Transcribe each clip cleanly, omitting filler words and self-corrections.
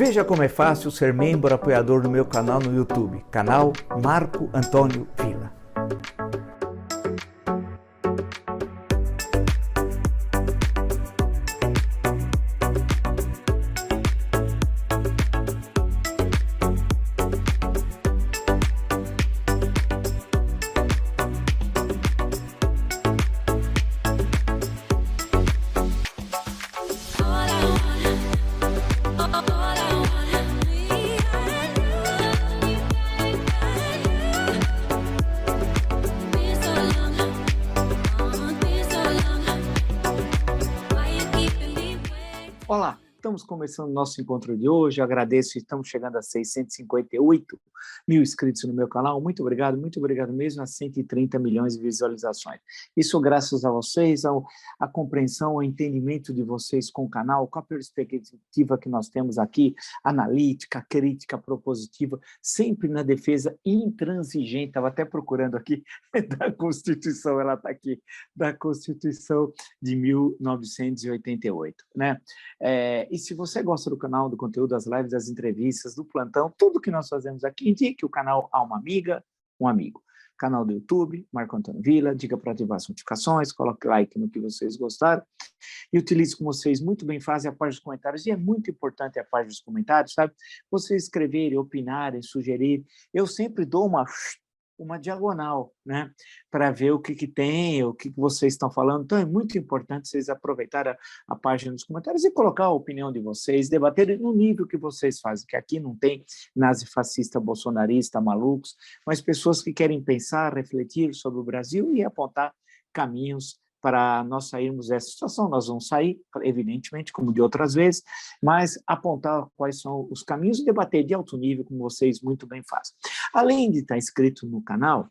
Veja como é fácil ser membro apoiador do meu canal no YouTube, canal Marco Antônio Villa. Olá, estamos começando o nosso encontro de hoje. Eu agradeço, estamos chegando a 658 mil inscritos no meu canal. Muito obrigado mesmo, a 130 milhões de visualizações. Isso graças a vocês, à compreensão, ao entendimento de vocês com o canal, com a perspectiva que nós temos aqui, analítica, crítica, propositiva, sempre na defesa intransigente. Estava até procurando aqui da Constituição, ela está aqui, da Constituição de 1988, né? E se você gosta do canal, do conteúdo, das lives, das entrevistas, do plantão, tudo que nós fazemos aqui, indique o canal a uma amiga, um amigo. Canal do YouTube, Marco Antônio Villa, diga para ativar as notificações, coloque like no que vocês gostaram e utilize como vocês muito bem fazem a página dos comentários, e é muito importante a página dos comentários, sabe? Vocês escreverem, opinarem, sugerirem, eu sempre dou uma diagonal, né, para ver o que tem, o que vocês estão falando. Então, é muito importante vocês aproveitarem a página dos comentários e colocar a opinião de vocês, debaterem no nível que vocês fazem, que aqui não tem nazifascista, bolsonarista, malucos, mas pessoas que querem pensar, refletir sobre o Brasil e apontar caminhos para nós sairmos dessa situação. Nós vamos sair, evidentemente, como de outras vezes, mas apontar quais são os caminhos e debater de alto nível, como vocês muito bem fazem. Além de estar inscrito no canal,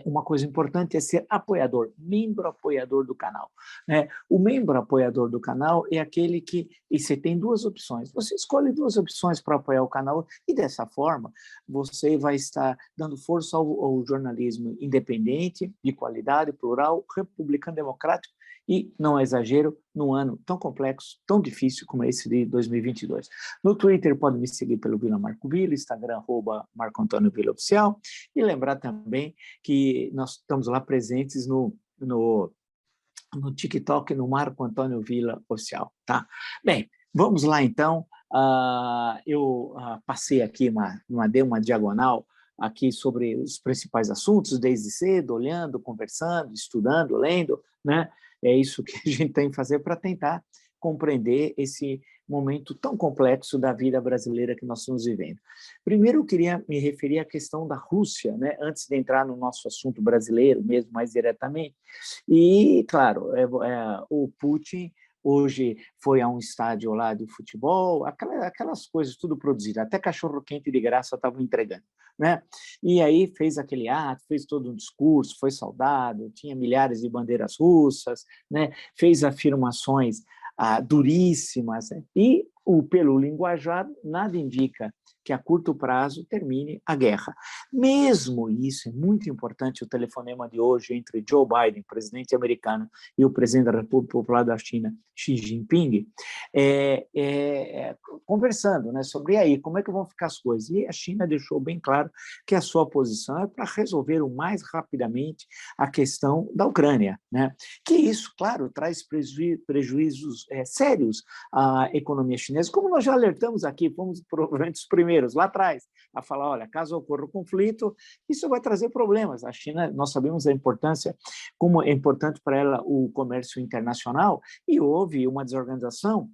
uma coisa importante é ser apoiador, membro apoiador do canal, né? O membro apoiador do canal é aquele e você tem duas opções, você escolhe duas opções para apoiar o canal e dessa forma você vai estar dando força ao jornalismo independente, de qualidade, plural, republicano, democrático e, não é exagero, num ano tão complexo, tão difícil como esse de 2022. No Twitter pode me seguir pelo Villa Marco Villa, Instagram @Marco Antônio Villa Oficial, e lembrar também que nós estamos lá presentes no TikTok, no Marco Antônio Villa Oficial, tá? Bem, vamos lá então. Eu passei aqui, dei uma diagonal aqui sobre os principais assuntos, desde cedo, olhando, conversando, estudando, lendo, né? É isso que a gente tem que fazer para tentar compreender esse momento tão complexo da vida brasileira que nós estamos vivendo. Primeiro, eu queria me referir à questão da Rússia, né, antes de entrar no nosso assunto brasileiro, mesmo mais diretamente. E, claro, o Putin hoje foi a um estádio lá de futebol, aquelas coisas tudo produzidas, até cachorro-quente de graça estavam entregando, né? E aí fez aquele ato, fez todo um discurso, foi saudado, tinha milhares de bandeiras russas, né? Fez afirmações duríssimas, né? E pelo linguajar, nada indica que a curto prazo termine a guerra. Mesmo isso, é muito importante o telefonema de hoje entre Joe Biden, presidente americano, e o presidente da República Popular da China, Xi Jinping, conversando, né, sobre aí, como é que vão ficar as coisas. E a China deixou bem claro que a sua posição é para resolver o mais rapidamente a questão da Ucrânia, né? Que isso, claro, traz prejuízos sérios à economia chinesa, como nós já alertamos aqui, fomos provavelmente os primeiros lá atrás a falar, olha, caso ocorra o conflito, isso vai trazer problemas. A China, nós sabemos a importância, como é importante para ela o comércio internacional, e houve uma desorganização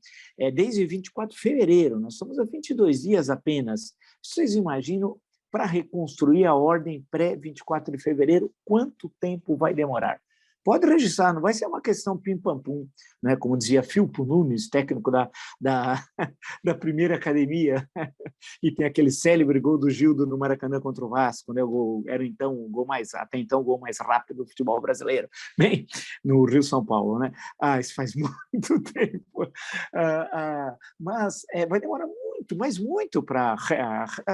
desde 24 de fevereiro, nós estamos há 22 dias apenas. Vocês imaginam, para reconstruir a ordem pré-24 de fevereiro, quanto tempo vai demorar? Pode registrar, não vai ser uma questão pim-pam-pum, né? Como dizia Filpo Nunes, técnico da primeira academia, e tem aquele célebre gol do Gildo no Maracanã contra o Vasco, né? Era então até então o gol mais rápido do futebol brasileiro, bem, no Rio-São Paulo, né? Isso faz muito tempo. Mas vai demorar muito, mas muito para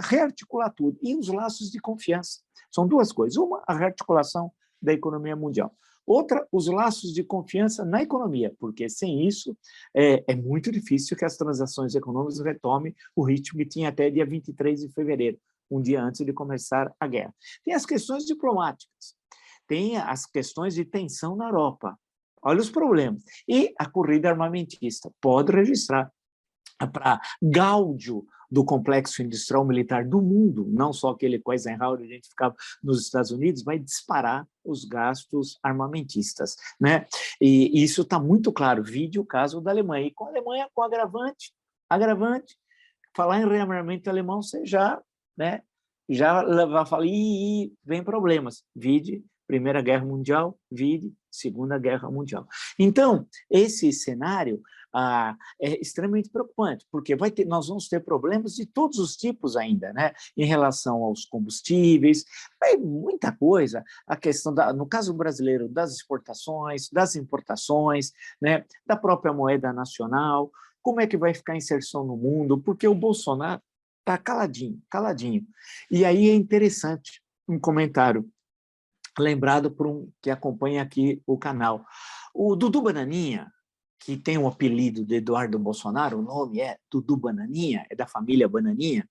rearticular tudo. E os laços de confiança. São duas coisas. Uma, a rearticulação da economia mundial. Outra, os laços de confiança na economia, porque sem isso é muito difícil que as transações econômicas retomem o ritmo que tinha até dia 23 de fevereiro, um dia antes de começar a guerra. Tem as questões diplomáticas, tem as questões de tensão na Europa. Olha os problemas. E a corrida armamentista pode registrar para gáudio do complexo industrial militar do mundo, não só aquele com Eisenhower identificado nos Estados Unidos, vai disparar os gastos armamentistas, né? E isso está muito claro, vide o caso da Alemanha. E com a Alemanha, com agravante, falar em rearmamento alemão, você já, né, já vai falar, vem problemas, vide Primeira Guerra Mundial, vide Segunda Guerra Mundial. Então, esse cenário é extremamente preocupante, porque nós vamos ter problemas de todos os tipos ainda, né? Em relação aos combustíveis, muita coisa, a questão, no caso brasileiro, das exportações, das importações, né? Da própria moeda nacional, como é que vai ficar a inserção no mundo, porque o Bolsonaro está caladinho, caladinho. E aí é interessante um comentário lembrado por que acompanha aqui o canal. O Dudu Bananinha, que tem o apelido de Eduardo Bolsonaro, o nome é Dudu Bananinha, é da família Bananinha.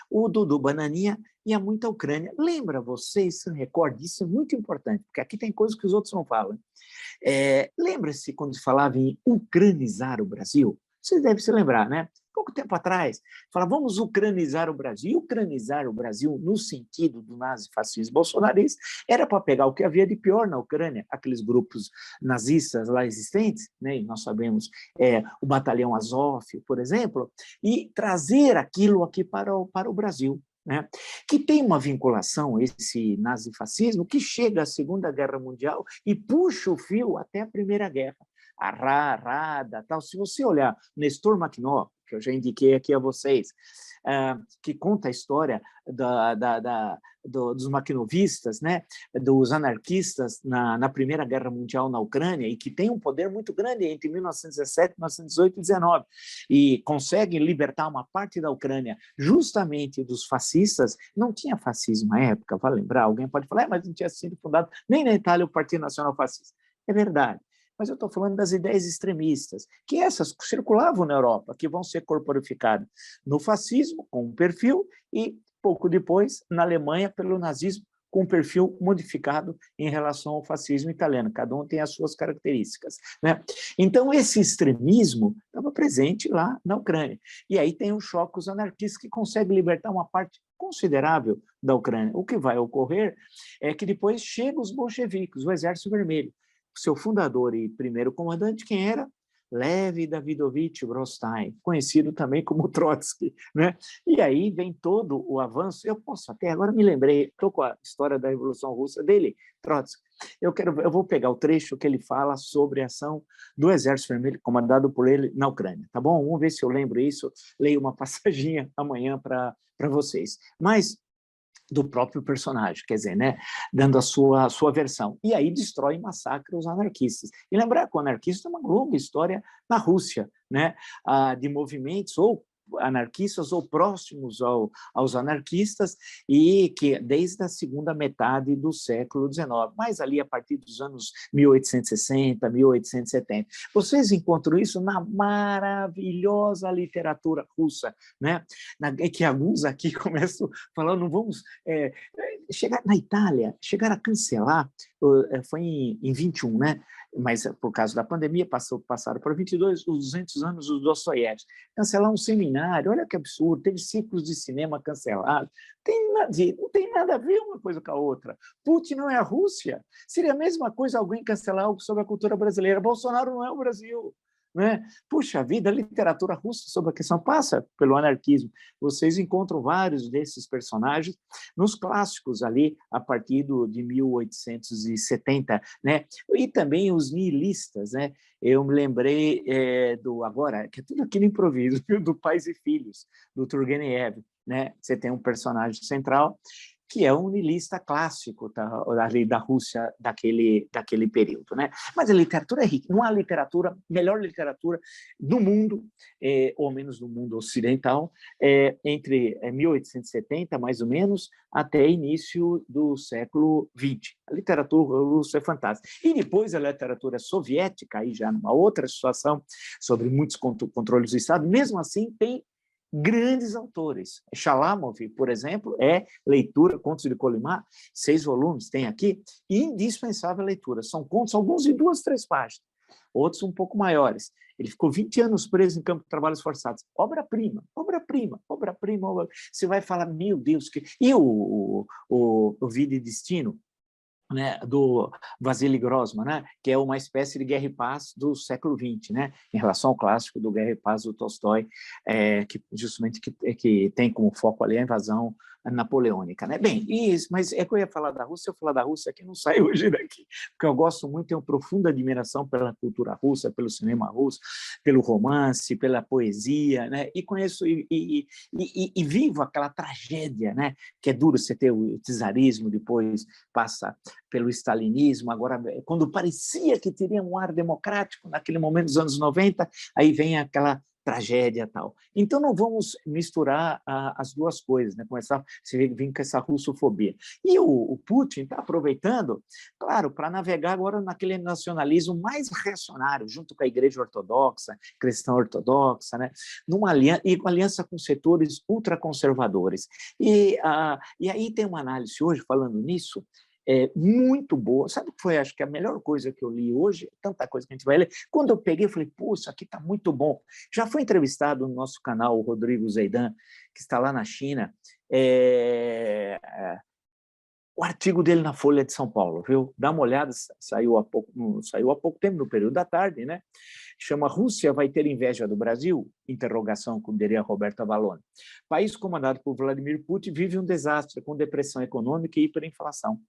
O Dudu Bananinha ia muito à Ucrânia. Lembra vocês, se recorde, isso é muito importante, porque aqui tem coisas que os outros não falam. Lembra-se quando se falava em ucranizar o Brasil? Vocês devem se lembrar, né? Pouco tempo atrás, falava, vamos ucranizar o Brasil. Ucranizar o Brasil, no sentido do nazifascismo bolsonarista, era para pegar o que havia de pior na Ucrânia, aqueles grupos nazistas lá existentes, né? E nós sabemos, o Batalhão Azov, por exemplo, e trazer aquilo aqui para o Brasil. Né? Que tem uma vinculação, esse nazifascismo, que chega à Segunda Guerra Mundial e puxa o fio até a Primeira Guerra. A Rada, tal. Se você olhar Nestor Makhno, que eu já indiquei aqui a vocês, que conta a história dos makhnovistas, né, dos anarquistas na Primeira Guerra Mundial na Ucrânia, e que tem um poder muito grande entre 1917, 1918 e 19, e conseguem libertar uma parte da Ucrânia justamente dos fascistas. Não tinha fascismo na época, vale lembrar? Alguém pode falar, mas não tinha sido fundado nem na Itália o Partido Nacional Fascista. É verdade. Mas eu estou falando das ideias extremistas, que essas circulavam na Europa, que vão ser corporificadas no fascismo, com um perfil, e pouco depois, na Alemanha, pelo nazismo, com um perfil modificado em relação ao fascismo italiano. Cada um tem as suas características, né? Então, esse extremismo estava presente lá na Ucrânia. E aí tem os choques anarquistas que conseguem libertar uma parte considerável da Ucrânia. O que vai ocorrer é que depois chegam os bolcheviques, o Exército Vermelho. Seu fundador e primeiro comandante, quem era? Lev Davidovich Brostain, conhecido também como Trotsky, né? E aí vem todo o avanço. Eu posso até, agora me lembrei, estou com a história da Revolução Russa dele, Trotsky. Eu vou pegar o trecho que ele fala sobre a ação do Exército Vermelho, comandado por ele na Ucrânia, tá bom? Vamos ver se eu lembro isso, leio uma passaginha amanhã para vocês. Mas do próprio personagem, quer dizer, né, dando a sua versão. E aí destrói e massacra os anarquistas. E lembrar que o anarquista é uma longa história na Rússia, né, de movimentos ou anarquistas ou próximos aos anarquistas, e que desde a segunda metade do século XIX, mas ali a partir dos anos 1860, 1870. Vocês encontram isso na maravilhosa literatura russa, né? Que alguns aqui começam falando, vamos chegar na Itália, chegar a cancelar, foi em 21, né? Mas por causa da pandemia passaram para 22, os 200 anos do Dostoiévski. Cancelar um seminário, olha que absurdo, teve ciclos de cinema cancelados, não tem nada a ver uma coisa com a outra. Putin não é a Rússia, seria a mesma coisa alguém cancelar algo sobre a cultura brasileira. Bolsonaro não é o Brasil. Né? Puxa vida, a literatura russa sobre a questão passa pelo anarquismo. Vocês encontram vários desses personagens nos clássicos ali, a partir de 1870, né? E também os nihilistas, né? Eu me lembrei agora, que é tudo aqui no improviso, do Pais e Filhos, do Turgenev, né? Você tem um personagem central que é um niilista clássico ali da Rússia daquele período, né? Mas a literatura é rica, não há literatura, melhor literatura do mundo, ou menos do mundo ocidental, entre 1870, mais ou menos, até início do século XX. A literatura russa é fantástica. E depois a literatura soviética, aí já numa outra situação, sobre muitos controles do Estado, mesmo assim tem grandes autores. Shalamov, por exemplo, é leitura, Contos de Colimar, 6 volumes, tem aqui, indispensável leitura. São contos, alguns de 2, 3 páginas, outros um pouco maiores. Ele ficou 20 anos preso em campo de trabalhos forçados. Obra-prima, obra-prima, obra-prima. Você vai falar, meu Deus, que... E o Vida e Destino, né, do Vasily Grossman, né, que é uma espécie de Guerra e Paz do século XX, né, em relação ao clássico do Guerra e Paz do Tolstói, que justamente que tem como foco ali a invasão napoleônica, né? Bem, isso, mas é que eu ia falar da Rússia, eu falar da Rússia que não sai hoje daqui, porque eu gosto muito, tenho profunda admiração pela cultura russa, pelo cinema russo, pelo romance, pela poesia, né? E conheço e vivo aquela tragédia, né? Que é duro você ter o czarismo, depois passa pelo stalinismo, agora, quando parecia que teria um ar democrático, naquele momento dos anos 90, aí vem aquela tragédia e tal. Então, não vamos misturar as duas coisas, né? Começar a vir com essa russofobia. E o Putin está aproveitando, claro, para navegar agora naquele nacionalismo mais reacionário, junto com a Igreja Ortodoxa, cristã ortodoxa, né? E com aliança com setores ultraconservadores. E aí tem uma análise hoje, falando nisso, muito boa. Sabe o que foi, acho que a melhor coisa que eu li hoje? Tanta coisa que a gente vai ler. Quando eu peguei, eu falei, pô, isso aqui está muito bom. Já foi entrevistado no nosso canal o Rodrigo Zeidan, que está lá na China, o artigo dele na Folha de São Paulo, viu? Dá uma olhada, saiu há pouco tempo, no período da tarde, né? Chama Rússia vai ter inveja do Brasil? Interrogação, como diria Roberto Avalone. País comandado por Vladimir Putin vive um desastre com depressão econômica e hiperinflação.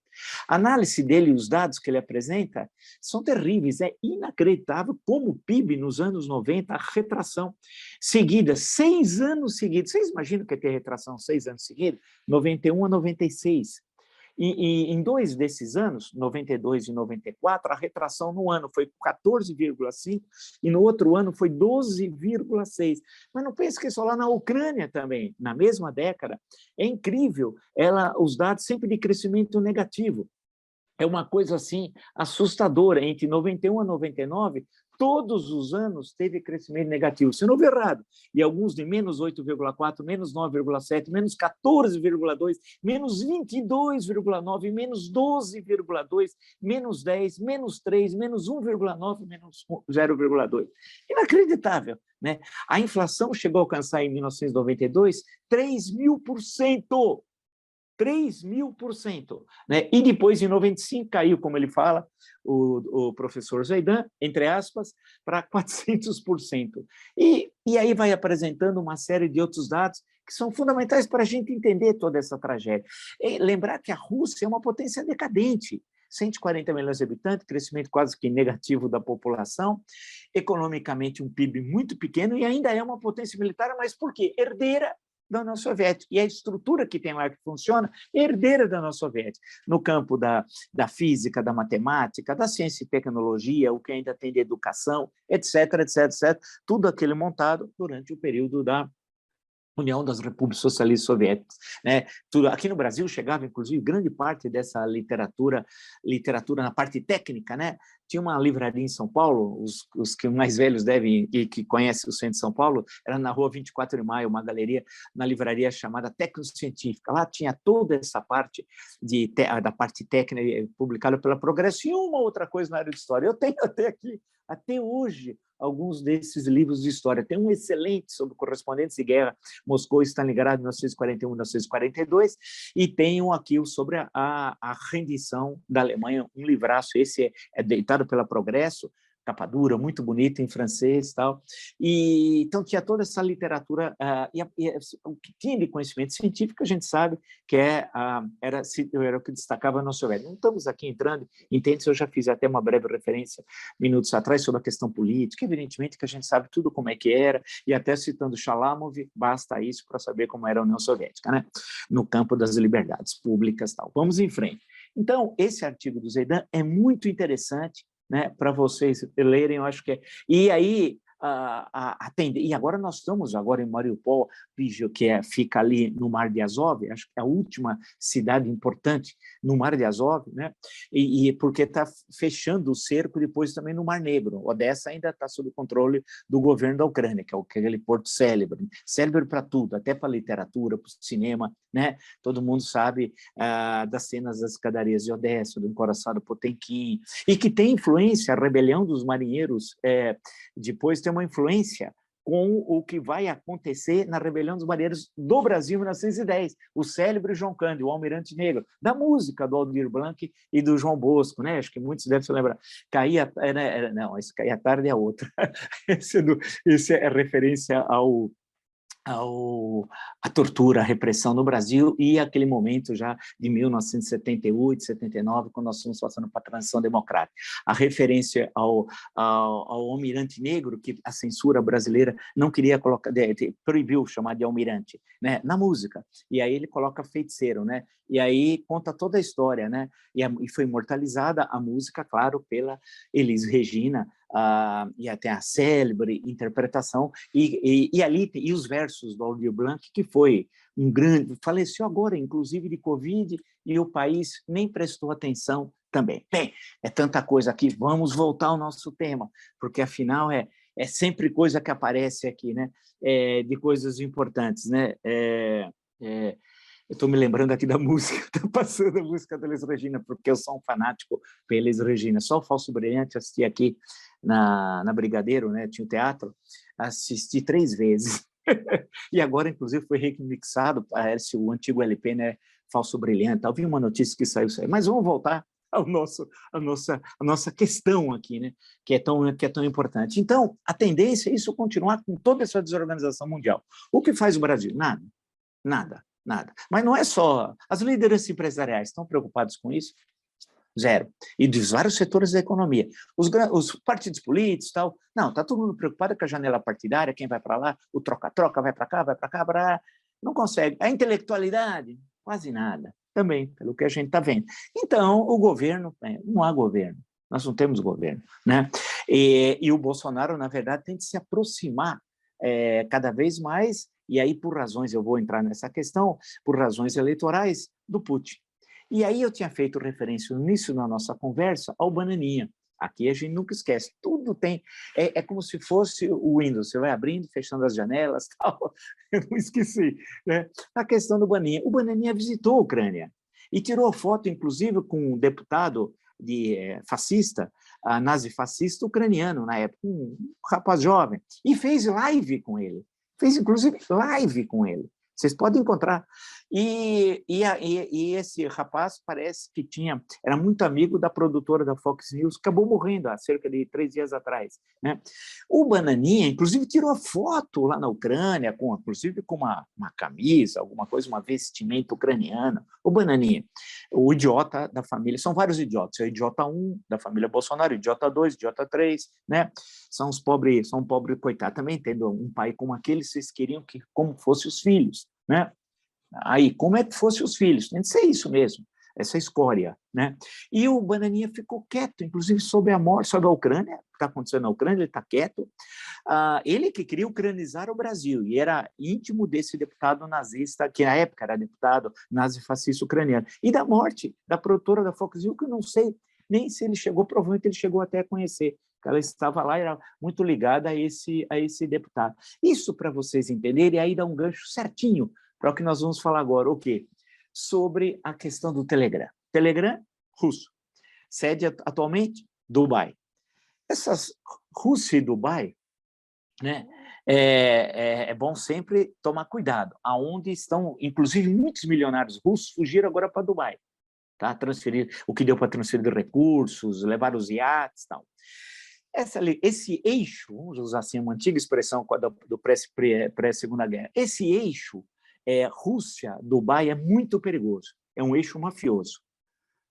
A análise dele e os dados que ele apresenta são terríveis, é inacreditável como o PIB nos anos 90, a retração seguida, 6 anos seguidos. Vocês imaginam que é ter retração 6 anos seguidos? 91 a 96. E em 2 desses anos, 92 e 94, a retração no ano foi 14,5 e no outro ano foi 12,6. Mas não pense que é só lá na Ucrânia também, na mesma década. É incrível, os dados sempre de crescimento negativo. É uma coisa assim assustadora. Entre 91 a 99, todos os anos teve crescimento negativo. Se não houve errado. E alguns de menos 8,4, menos 9,7, menos 14,2, menos 22,9, menos 12,2, menos 10, menos 3, menos 1,9, menos 0,2. Inacreditável, né? A inflação chegou a alcançar em 1992 3.000%. 3.000%, né? E depois, em 95, caiu, como ele fala, o professor Zeidan, entre aspas, para 400%. E aí vai apresentando uma série de outros dados que são fundamentais para a gente entender toda essa tragédia. E lembrar que a Rússia é uma potência decadente, 140 milhões de habitantes, crescimento quase que negativo da população, economicamente um PIB muito pequeno e ainda é uma potência militar, mas por quê? Herdeira da União Soviética. E a estrutura que tem lá que funciona é herdeira da União Soviética. No campo da física, da matemática, da ciência e tecnologia, o que ainda tem de educação, etc., etc., etc., tudo aquilo montado durante o período da União das Repúblicas Socialistas Soviéticas, né? Tudo aqui no Brasil chegava, inclusive, grande parte dessa literatura na parte técnica, né? Tinha uma livraria em São Paulo, os que mais velhos devem e que conhecem o centro de São Paulo, era na Rua 24 de Maio, uma galeria, uma livraria chamada Tecnocientífica. Lá tinha toda essa parte da parte técnica publicada pela Progresso e uma outra coisa na área de história. Eu tenho até aqui, até hoje, alguns desses livros de história. Tem um excelente sobre correspondentes de guerra, Moscou e Stalingrado, 1941, 1942, e tem um aqui sobre a rendição da Alemanha, um livraço, esse é deitado pela Progresso, capa dura, muito bonita, em francês e tal. E, então, tinha toda essa literatura, o que tinha de conhecimento científico, a gente sabe que era o que destacava a União Soviética. Não estamos aqui entrando, entende? Eu já fiz até uma breve referência, minutos atrás, sobre a questão política, evidentemente que a gente sabe tudo como é que era, e até citando Shalamov, basta isso para saber como era a União Soviética, né? No campo das liberdades públicas e tal. Vamos em frente. Então, esse artigo do Zeidan é muito interessante, né, para vocês lerem, eu acho que é. E aí, e agora nós estamos agora em Mariupol, que fica ali no Mar de Azov, acho que é a última cidade importante no Mar de Azov, né? E porque está fechando o cerco depois também no Mar Negro. Odessa ainda está sob controle do governo da Ucrânia, que é aquele porto célebre, célebre para tudo, até para literatura, para o cinema, né? Todo mundo sabe das cenas das escadarias de Odessa, do encoraçado Potemkin, e que tem influência, a rebelião dos marinheiros, depois tem uma influência com o que vai acontecer na rebelião dos marinheiros do Brasil em 1910, o célebre João Cândido, o Almirante Negro, da música do Aldir Blanc e do João Bosco, né? Acho que muitos devem se lembrar. Não, esse Caía Tarde é outro. Esse é referência a tortura, a repressão no Brasil e aquele momento já de 1978, 79, quando nós estamos passando para a transição democrática. A referência ao almirante negro, que a censura brasileira não queria colocar, proibiu chamar de almirante, né, na música. E aí ele coloca feiticeiro, né? E aí conta toda a história, né? E foi imortalizada a música, claro, pela Elis Regina, e até a célebre interpretação, e ali e os versos do Aldir Blanc, que foi um grande, faleceu agora, inclusive de Covid, e o país nem prestou atenção também. Bem, é tanta coisa aqui, vamos voltar ao nosso tema, porque afinal é sempre coisa que aparece aqui, né? De coisas importantes, né? Eu estou me lembrando aqui da música, está passando a música da Elis Regina, porque eu sou um fanático pela Elis Regina. Só o Falso Brilhante assisti aqui na Brigadeiro, né? Tinha o teatro, assisti 3 vezes. E agora, inclusive, foi remixado, parece o antigo LP, né? Falso Brilhante. Eu vi uma notícia que saiu, mas vamos voltar a nossa questão aqui, né? Que é tão importante. Então, a tendência é isso continuar com toda essa desorganização mundial. O que faz o Brasil? Nada. Mas não é só. As lideranças empresariais estão preocupadas com isso? Zero. E dos vários setores da economia. Os partidos políticos, tal, não, está todo mundo preocupado com a janela partidária, quem vai para lá, o troca-troca, vai para cá, não consegue. A intelectualidade, quase nada, também, pelo que a gente está vendo. Então, o governo, não há governo, nós não temos governo, né? E o Bolsonaro, na verdade, tem de se aproximar cada vez mais, e aí por razões, eu vou entrar nessa questão, por razões eleitorais, do Putin. E aí eu tinha feito referência no início da nossa conversa ao Bananinha. Aqui a gente nunca esquece, tudo tem, é como se fosse o Windows, você vai abrindo, fechando as janelas, tal, eu não esqueci, né? A questão do Bananinha. O Bananinha visitou a Ucrânia e tirou foto, inclusive, com um deputado fascista, nazifascista ucraniano, na época, um rapaz jovem, e fez live com ele. Fez, inclusive, live com ele. Vocês podem encontrar. E esse rapaz parece que era muito amigo da produtora da Fox News, acabou morrendo há cerca de 3 dias atrás, né? O Bananinha, inclusive, tirou foto lá na Ucrânia, inclusive com uma camisa, alguma coisa, uma vestimenta ucraniana. O Bananinha, o idiota da família, são vários idiotas, é o idiota 1 da família Bolsonaro, idiota 2, idiota 3, né? São um pobre coitado. Também tendo um pai como aquele, vocês queriam que como fossem os filhos, né? Aí, como é que fossem os filhos? Tem de ser isso mesmo, essa escória, né? E o Bananinha ficou quieto, inclusive sobre a morte, sobre a Ucrânia, o que está acontecendo na Ucrânia, ele está quieto. Ele que queria ucranizar o Brasil, e era íntimo desse deputado nazista, que na época era deputado nazifascista ucraniano, e da morte da produtora da Fox News, que eu não sei nem se ele chegou, provavelmente ele chegou até a conhecer, que ela estava lá, era muito ligada a esse deputado. Isso para vocês entenderem, e aí dá um gancho certinho para o que nós vamos falar agora, o quê? Sobre a questão do Telegram. Telegram, russo. Sede atualmente, Dubai. Essas Rússia e Dubai, né, é bom sempre tomar cuidado, aonde estão, inclusive, muitos milionários russos fugiram agora para Dubai, tá? Transferir o que deu para transferir de recursos, levar os iates e tal. Esse eixo, vamos usar assim uma antiga expressão do pré-Segunda Guerra, esse eixo Rússia-Dubai é muito perigoso, é um eixo mafioso.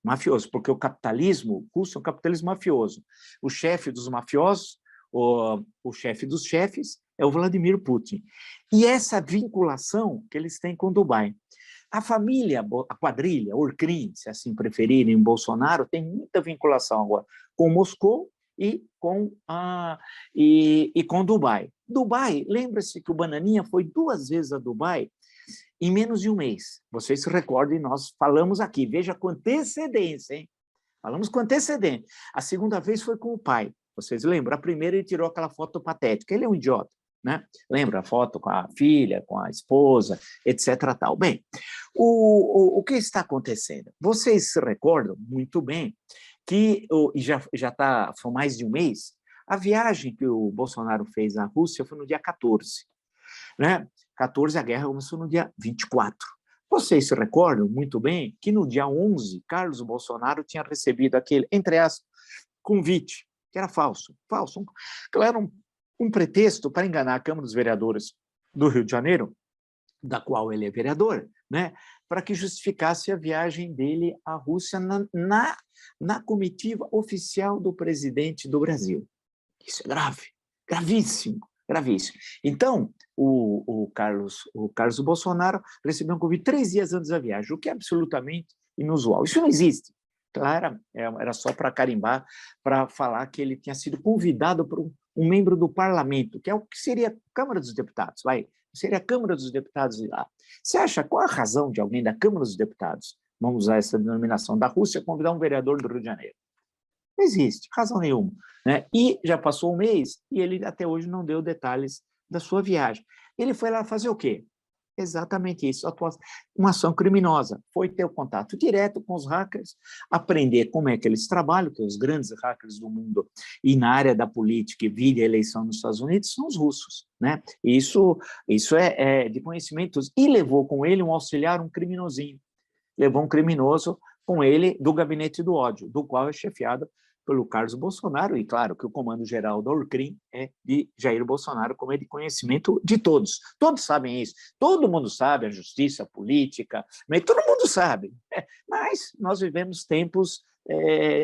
Mafioso, porque o capitalismo russo é um capitalismo mafioso. O chefe dos mafiosos, o chefe dos chefes, é o Vladimir Putin. E essa vinculação que eles têm com Dubai. A família, a quadrilha, Orcrim, se assim preferirem, Bolsonaro, tem muita vinculação agora com Moscou e com Dubai. Dubai, lembra-se que o Bananinha foi 2 vezes a Dubai em menos de um mês. Vocês se recordem, nós falamos aqui, veja com antecedência, hein? Falamos com antecedência. A segunda vez foi com o pai, vocês lembram? A primeira ele tirou aquela foto patética, ele é um idiota, né? Lembra a foto com a filha, com a esposa, etc. Tal. Bem, o que está acontecendo? Vocês se recordam muito bem que já foi mais de um mês, a viagem que o Bolsonaro fez à Rússia foi no dia 14, né? 14, a guerra começou no dia 24. Vocês se recordam muito bem que no dia 11, Carlos Bolsonaro tinha recebido aquele, entre aspas, convite, que era falso, que era um pretexto para enganar a Câmara dos Vereadores do Rio de Janeiro, da qual ele é vereador, né, para que justificasse a viagem dele à Rússia na comitiva oficial do presidente do Brasil. Isso é grave, gravíssimo. Gravíssimo. Então, o Carlos Bolsonaro recebeu um convite 3 dias antes da viagem, o que é absolutamente inusual. Isso não existe. Claro, era só para carimbar, para falar que ele tinha sido convidado por um membro do parlamento, que é o que seria a Câmara dos Deputados, seria a Câmara dos Deputados de lá. Você acha qual a razão de alguém da Câmara dos Deputados, vamos usar essa denominação, da Rússia, convidar um vereador do Rio de Janeiro? Não existe, razão nenhuma, né? E já passou um mês e ele até hoje não deu detalhes da sua viagem. Ele foi lá fazer o quê? Exatamente isso, uma ação criminosa. Foi ter o contato direto com os hackers, aprender como é que eles trabalham, que os grandes hackers do mundo e na área da política e via eleição nos Estados Unidos são os russos, né? Isso é de conhecimentos. E levou com ele um auxiliar, um criminosinho. Levou um criminoso com ele do gabinete do ódio, do qual é chefiado pelo Carlos Bolsonaro, e claro que o comando-geral da Orcrim é de Jair Bolsonaro, como é de conhecimento de todos. Todos sabem isso, todo mundo sabe, a justiça, a política, todo mundo sabe. Mas nós vivemos tempos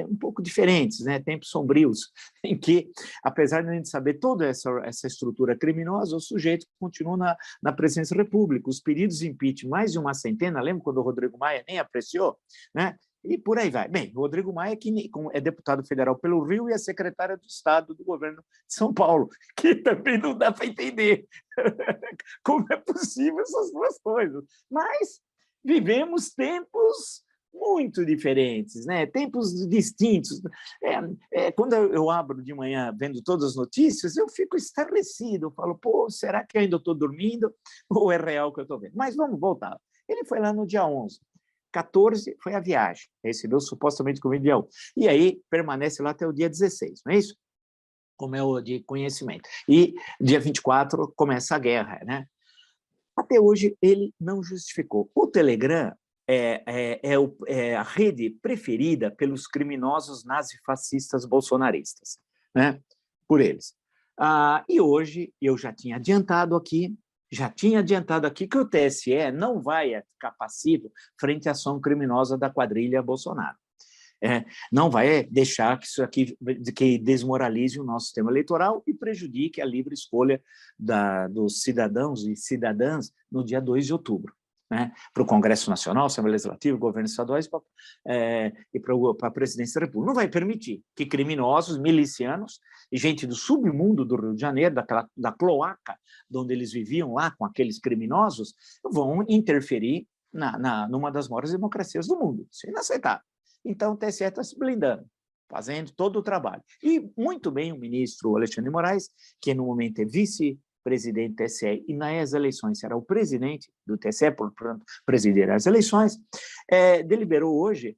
um pouco diferentes, né? Tempos sombrios, em que, apesar de a gente saber toda essa estrutura criminosa, o sujeito continua na presidência da República. Os pedidos de impeachment, mais de uma centena, lembra quando o Rodrigo Maia nem apreciou, né? E por aí vai. Bem, o Rodrigo Maia que é deputado federal pelo Rio e é secretário de Estado do governo de São Paulo, que também não dá para entender como é possível essas duas coisas. Mas vivemos tempos muito diferentes, né? Tempos distintos. Quando eu abro de manhã vendo todas as notícias, eu fico estarrecido, eu falo, pô, será que eu ainda estou dormindo ou é real que eu estou vendo? Mas vamos voltar. Ele foi lá no dia 11. 14 foi a viagem, recebeu supostamente convite dia 11. E aí permanece lá até o dia 16, não é isso? Como é o de conhecimento. E dia 24 começa a guerra, né? Até hoje ele não justificou. O Telegram é a rede preferida pelos criminosos nazifascistas bolsonaristas, né? Por eles. E hoje eu já tinha adiantado aqui que o TSE não vai ficar passivo frente à ação criminosa da quadrilha Bolsonaro. Não vai deixar que isso aqui que desmoralize o nosso sistema eleitoral e prejudique a livre escolha dos cidadãos e cidadãs no dia 2 de outubro. Né, para o Congresso Nacional, Assembleia Legislativa, governos estaduais e para a presidência da República. Não vai permitir que criminosos, milicianos e gente do submundo do Rio de Janeiro, da cloaca onde eles viviam lá com aqueles criminosos, vão interferir numa das maiores democracias do mundo. Isso é inaceitável. Então, o TSE está se blindando, fazendo todo o trabalho. E muito bem o ministro Alexandre de Moraes, que no momento é vice-presidente do TSE e nas eleições será o presidente do TSE, portanto, presidir as eleições, deliberou hoje,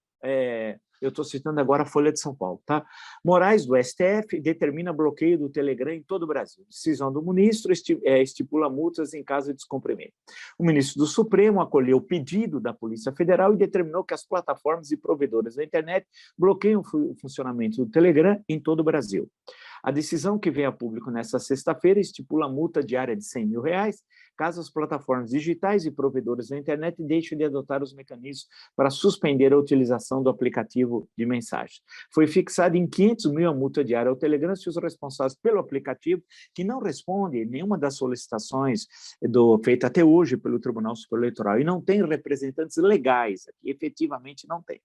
eu estou citando agora a Folha de São Paulo, tá? Moraes, do STF, determina bloqueio do Telegram em todo o Brasil. Decisão do ministro estipula multas em caso de descumprimento. O ministro do Supremo acolheu o pedido da Polícia Federal e determinou que as plataformas e provedoras da internet bloqueiam o funcionamento do Telegram em todo o Brasil. A decisão que veio a público nesta sexta-feira estipula multa diária de R$ 100 mil, caso as plataformas digitais e provedores da internet deixem de adotar os mecanismos para suspender a utilização do aplicativo de mensagens. Foi fixada em R$ 500 mil a multa diária ao Telegram se os responsáveis pelo aplicativo, que não responde nenhuma das solicitações feitas até hoje pelo Tribunal Superior Eleitoral e não tem representantes legais, aqui, efetivamente não tem.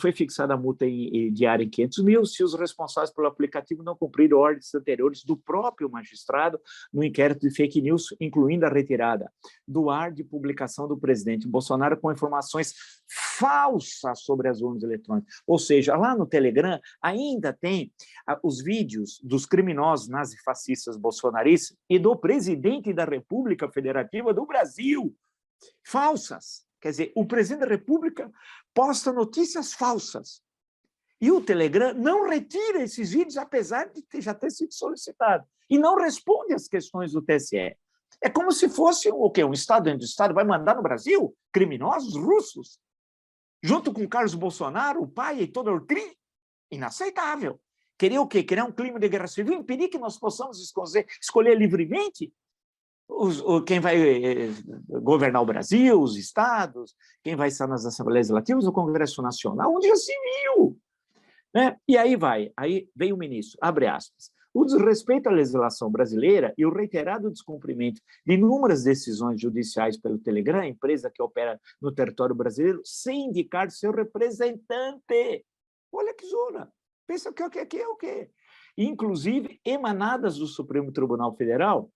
Foi fixada a multa diária em R$ 500 mil se os responsáveis pelo aplicativo não cumprirem ordens anteriores do próprio magistrado no inquérito de fake news, incluindo a retirada do ar de publicação do presidente Bolsonaro com informações falsas sobre as urnas eletrônicas. Ou seja, lá no Telegram ainda tem os vídeos dos criminosos nazifascistas bolsonaristas e do presidente da República Federativa do Brasil, falsas. Quer dizer, o presidente da República posta notícias falsas. E o Telegram não retira esses vídeos, apesar de já ter sido solicitado. E não responde às questões do TSE. É como se fosse o quê? Um Estado dentro do Estado vai mandar no Brasil criminosos russos, junto com Carlos Bolsonaro, o pai e todo o CRI. Inaceitável. Querer o quê? Criar um clima de guerra civil, impedir que nós possamos escolher livremente quem vai governar o Brasil, os estados, quem vai estar nas Assembleias Legislativas, no Congresso Nacional, onde já se viu. Né? E aí vem o ministro, abre aspas, o desrespeito à legislação brasileira e o reiterado descumprimento de inúmeras decisões judiciais pelo Telegram, empresa que opera no território brasileiro, sem indicar seu representante. Olha que zona. Pensa que é o quê? Inclusive, emanadas do Supremo Tribunal Federal,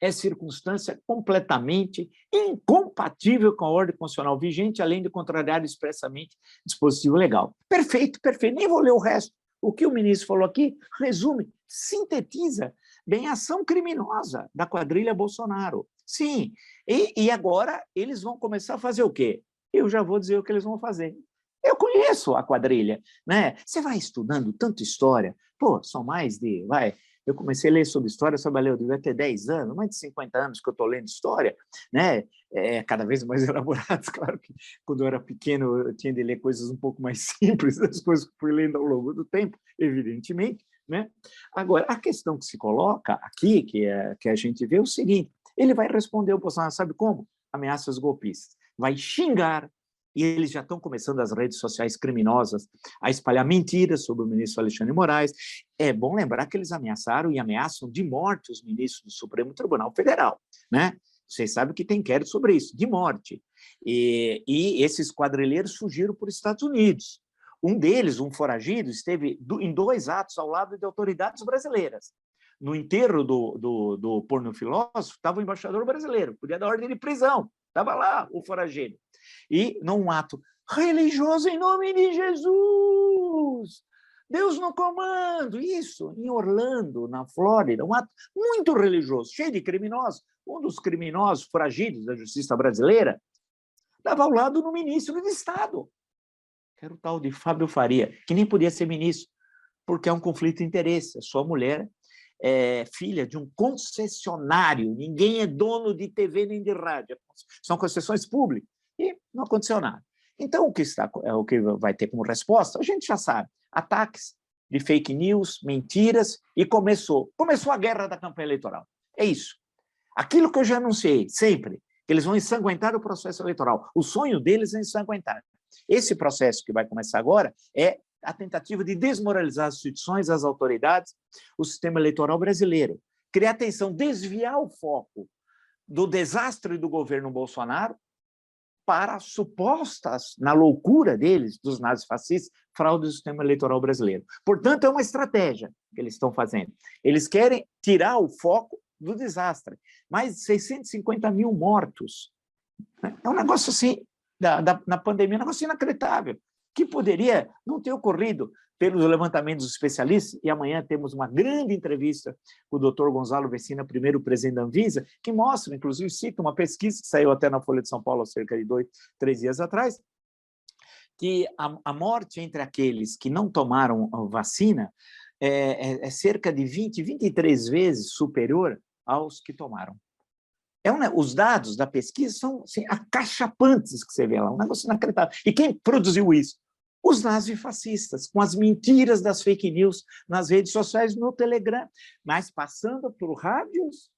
é circunstância completamente incompatível com a ordem constitucional vigente, além de contrariar expressamente dispositivo legal. Perfeito, perfeito. Nem vou ler o resto. O que o ministro falou aqui resume, sintetiza bem a ação criminosa da quadrilha Bolsonaro. Sim, e agora eles vão começar a fazer o quê? Eu já vou dizer o que eles vão fazer. Eu conheço a quadrilha, né? Você vai estudando tanta história, pô, são mais de, eu comecei a ler sobre história, eu devia ter 10 anos, mais de 50 anos que eu estou lendo história, né? Cada vez mais elaboradas. Claro que quando eu era pequeno eu tinha de ler coisas um pouco mais simples, das coisas que fui lendo ao longo do tempo, evidentemente, né? Agora, a questão que se coloca aqui, que a gente vê, é o seguinte, ele vai responder o Bolsonaro, sabe como? Ameaças golpistas. Vai xingar, e eles já estão começando as redes sociais criminosas a espalhar mentiras sobre o ministro Alexandre de Moraes. É bom lembrar que eles ameaçaram e ameaçam de morte os ministros do Supremo Tribunal Federal, né? Vocês sabem que tem inquérito sobre isso, de morte. E esses quadrilheiros fugiram para os Estados Unidos. Um deles, um foragido, esteve em 2 atos ao lado de autoridades brasileiras. No enterro do pornofilósofo estava o embaixador brasileiro, podia dar ordem de prisão, estava lá o foragido. E num ato religioso em nome de Jesus, Deus no comando, isso, em Orlando, na Flórida, um ato muito religioso, cheio de criminosos. Um dos criminosos foragidos da justiça brasileira estava ao lado do ministro de Estado, que era o tal de Fábio Faria, que nem podia ser ministro, porque é um conflito de interesse. A sua mulher é filha de um concessionário, ninguém é dono de TV nem de rádio, são concessões públicas, e não aconteceu nada. Então, o que vai ter como resposta, a gente já sabe, ataques de fake news, mentiras, e começou a guerra da campanha eleitoral. É isso. Aquilo que eu já anunciei sempre, que eles vão ensanguentar o processo eleitoral. O sonho deles é ensanguentar. Esse processo que vai começar agora é a tentativa de desmoralizar as instituições, as autoridades, o sistema eleitoral brasileiro. Criar atenção, desviar o foco do desastre do governo Bolsonaro para supostas, na loucura deles, dos nazifascistas, fraudes do sistema eleitoral brasileiro. Portanto, é uma estratégia que eles estão fazendo. Eles querem tirar o foco do desastre. Mais de 650 mil mortos. É um negócio assim, na pandemia, um negócio inacreditável, que poderia não ter ocorrido pelos levantamentos dos especialistas, e amanhã temos uma grande entrevista com o doutor Gonzalo Vecina, primeiro presidente da Anvisa, que mostra, inclusive cita uma pesquisa que saiu até na Folha de São Paulo há cerca de 3 dias atrás, que a morte entre aqueles que não tomaram a vacina é cerca de 23 vezes superior aos que tomaram. Os dados da pesquisa são assim, acachapantes que você vê lá, um negócio inacreditável. E quem produziu isso? os nazifascistas, com as mentiras das fake news nas redes sociais, no Telegram, mas passando por rádios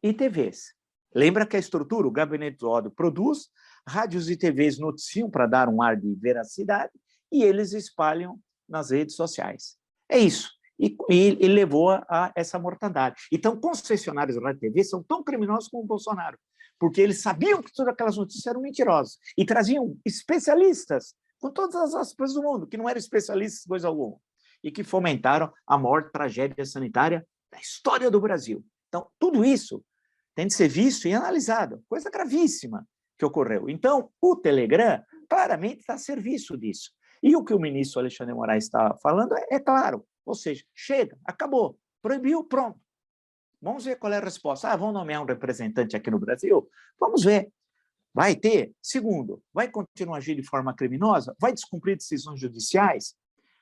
e TVs. Lembra que a estrutura, o Gabinete do Ódio produz, rádios e TVs noticiam para dar um ar de veracidade e eles espalham nas redes sociais. É isso. E levou a essa mortandade. Então, concessionários de rádio e TV são tão criminosos como o Bolsonaro, porque eles sabiam que todas aquelas notícias eram mentirosas e traziam especialistas, com todas as aspas do mundo, que não eram especialistas em coisa alguma, e que fomentaram a maior tragédia sanitária da história do Brasil. Então, tudo isso tem de ser visto e analisado, coisa gravíssima que ocorreu. Então, o Telegram claramente está a serviço disso. E o que o ministro Alexandre de Moraes está falando é claro, ou seja, chega, acabou, proibiu, pronto. Vamos ver qual é a resposta. Vamos nomear um representante aqui no Brasil? Vamos ver. Vai ter? Segundo, vai continuar agindo de forma criminosa? Vai descumprir decisões judiciais?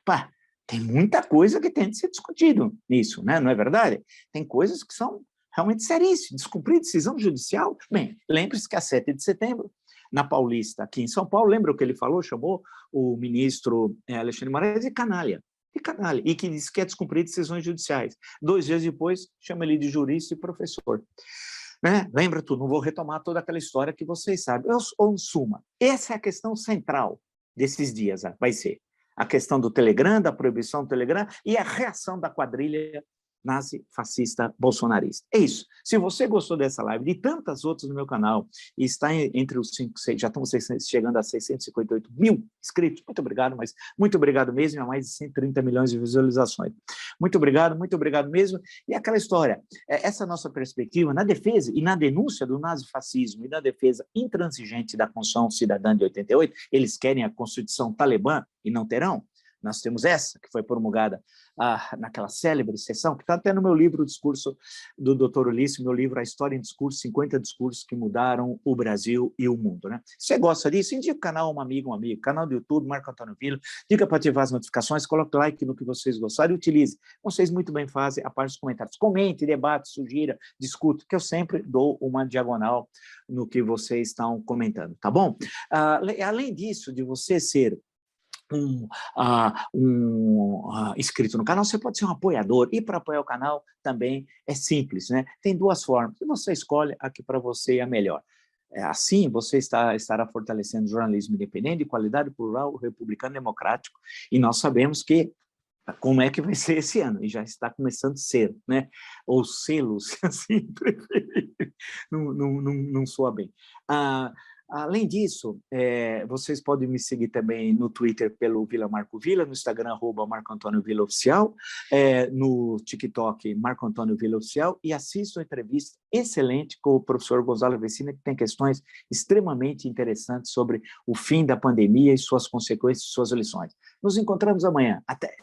Pá, tem muita coisa que tem de ser discutido nisso, né? Não é verdade? Tem coisas que são realmente seríssimas. Descumprir decisão judicial? Bem, lembre-se que a 7 de setembro, na Paulista, aqui em São Paulo, lembra o que ele falou? Chamou o ministro Alexandre de Moraes de canalha. E que disse que quer descumprir decisões judiciais. 2 dias depois, chama ele de jurista e professor. Né? Lembra tudo, não vou retomar toda aquela história que vocês sabem. Em suma, essa é a questão central desses dias, vai ser a questão do Telegram, da proibição do Telegram e a reação da quadrilha nazi-fascista bolsonarista. É isso. Se você gostou dessa live, de tantas outras no meu canal, e está entre os 5, 6, já estamos chegando a 658 mil inscritos, muito obrigado, mas muito obrigado mesmo, a mais de 130 milhões de visualizações. Muito obrigado mesmo. E aquela história, essa nossa perspectiva na defesa e na denúncia do nazifascismo e na defesa intransigente da Constituição Cidadã de 88, eles querem a Constituição Talibã e não terão. Nós temos essa, que foi promulgada naquela célebre sessão, que está até no meu livro, o discurso do Dr. Ulisses, meu livro A História em Discurso, 50 discursos que mudaram o Brasil e o mundo. Né? Se você gosta disso, indica o canal um amigo, canal do YouTube, Marco Antônio Villa, diga para ativar as notificações, coloque like no que vocês gostarem e utilize. Vocês muito bem fazem a parte dos comentários. Comente, debate, sugira, discuta, que eu sempre dou uma diagonal no que vocês estão comentando, tá bom? Além disso, de você ser inscrito no canal, você pode ser um apoiador, e para apoiar o canal também é simples, né? Tem 2 formas, e você escolhe a que para você é a melhor. Assim, você estará fortalecendo o jornalismo independente, de qualidade, plural, republicano, democrático, e nós sabemos que como é que vai ser esse ano, e já está começando a ser, né? Ou selos, assim, não soa bem. Além disso, vocês podem me seguir também no Twitter pelo Vila Marco Villa, no Instagram, @Marco Antônio Villa Oficial, no TikTok, Marco Antônio Villa Oficial, e assistam uma entrevista excelente com o professor Gonzalo Vecina, que tem questões extremamente interessantes sobre o fim da pandemia e suas consequências, suas lições. Nos encontramos amanhã. Até!